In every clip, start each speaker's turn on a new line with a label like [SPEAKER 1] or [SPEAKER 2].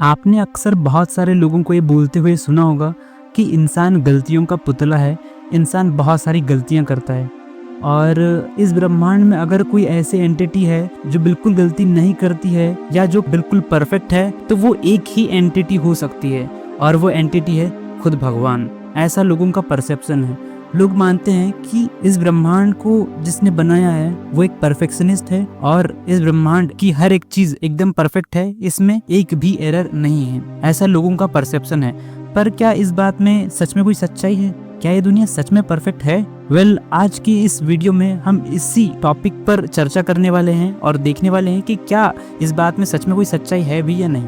[SPEAKER 1] आपने अक्सर बहुत सारे लोगों को ये बोलते हुए सुना होगा कि इंसान गलतियों का पुतला है, इंसान बहुत सारी गलतियाँ करता है। और इस ब्रह्मांड में अगर कोई ऐसी एंटिटी है जो बिल्कुल गलती नहीं करती है या जो बिल्कुल परफेक्ट है, तो वो एक ही एंटिटी हो सकती है और वो एंटिटी है खुद भगवान। ऐसा लोगों का परसेप्शन है। लोग मानते हैं कि इस ब्रह्मांड को जिसने बनाया है वो एक परफेक्शनिस्ट है और इस ब्रह्मांड की हर एक चीज एकदम परफेक्ट है, इसमें एक भी एरर नहीं है। ऐसा लोगों का परसेप्शन है। पर क्या इस बात में सच में कोई सच्चाई है? क्या ये दुनिया सच में परफेक्ट है? आज की इस वीडियो में हम इसी टॉपिक पर चर्चा करने वाले हैं और देखने वाले हैं कि क्या इस बात में सच में कोई सच्चाई है भी या नहीं।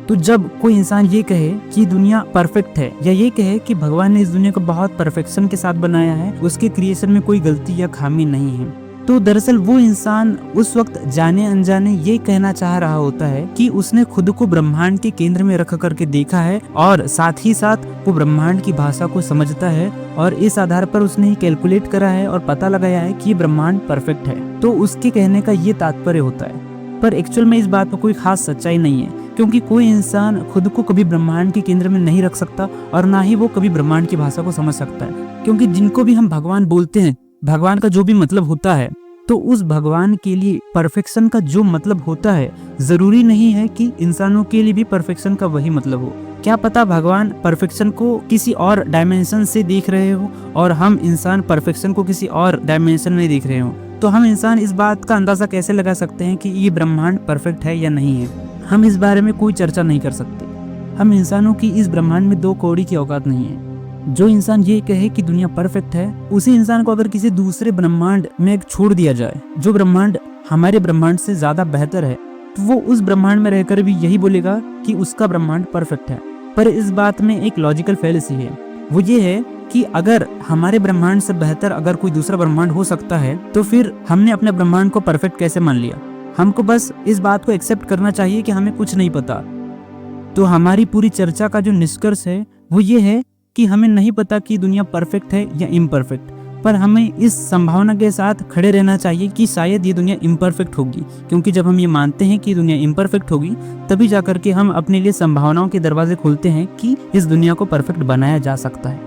[SPEAKER 1] तो जब कोई इंसान ये कहे कि दुनिया परफेक्ट है या ये कहे कि भगवान ने इस दुनिया को बहुत परफेक्शन के साथ बनाया है, उसके क्रिएशन में कोई गलती या खामी नहीं है, तो दरअसल वो इंसान उस वक्त जाने अनजाने ये कहना चाह रहा होता है कि उसने खुद को ब्रह्मांड के केंद्र में रख करके देखा है और साथ ही साथ वो ब्रह्मांड की भाषा को समझता है और इस आधार पर उसने कैलकुलेट करा है और पता लगाया है कि ब्रह्मांड परफेक्ट है। तो उसके कहने का ये तात्पर्य होता है। पर एक्चुअल में इस बात में कोई खास सच्चाई नहीं है, क्योंकि कोई इंसान खुद को कभी ब्रह्मांड के केंद्र में नहीं रख सकता और ना ही वो कभी ब्रह्मांड की भाषा को समझ सकता है। क्योंकि जिनको भी हम भगवान बोलते हैं, भगवान का जो भी मतलब होता है, तो उस भगवान के लिए परफेक्शन का जो मतलब होता है, जरूरी नहीं है कि इंसानों के लिए भी परफेक्शन का वही मतलब हो। क्या पता भगवान परफेक्शन को किसी और डायमेंशन से देख रहे हो और हम इंसान परफेक्शन को किसी और डायमेंशन में देख रहे हो। तो हम इंसान इस बात का अंदाजा कैसे लगा सकते हैं कि ये ब्रह्मांड परफेक्ट है या नहीं है? हम इस बारे में कोई चर्चा नहीं कर सकते। हम इंसानों की इस ब्रह्मांड में दो कौड़ी की औकात नहीं है। जो इंसान ये कहे कि दुनिया परफेक्ट है, उसी इंसान को अगर किसी दूसरे ब्रह्मांड में एक छोड़ दिया जाए जो ब्रह्मांड हमारे ब्रह्मांड से ज्यादा बेहतर है, तो वो उस ब्रह्मांड में रहकर भी यही बोलेगा कि उसका ब्रह्मांड परफेक्ट है। पर इस बात में एक लॉजिकल फैलेसी है। वो ये है कि अगर हमारे ब्रह्मांड से बेहतर अगर कोई दूसरा ब्रह्मांड हो सकता है, तो फिर हमने अपने ब्रह्मांड को परफेक्ट कैसे मान लिया? हमको बस इस बात को एक्सेप्ट करना चाहिए कि हमें कुछ नहीं पता। तो हमारी पूरी चर्चा का जो निष्कर्ष है वो ये है कि हमें नहीं पता कि दुनिया परफेक्ट है या इम्परफेक्ट, पर हमें इस संभावना के साथ खड़े रहना चाहिए कि शायद ये दुनिया इम्परफेक्ट होगी। क्योंकि जब हम ये मानते हैं कि दुनिया इम्परफेक्ट होगी, तभी जाकर के हम अपने लिए संभावनाओं के दरवाजे खोलते हैं कि इस दुनिया को परफेक्ट बनाया जा सकता है।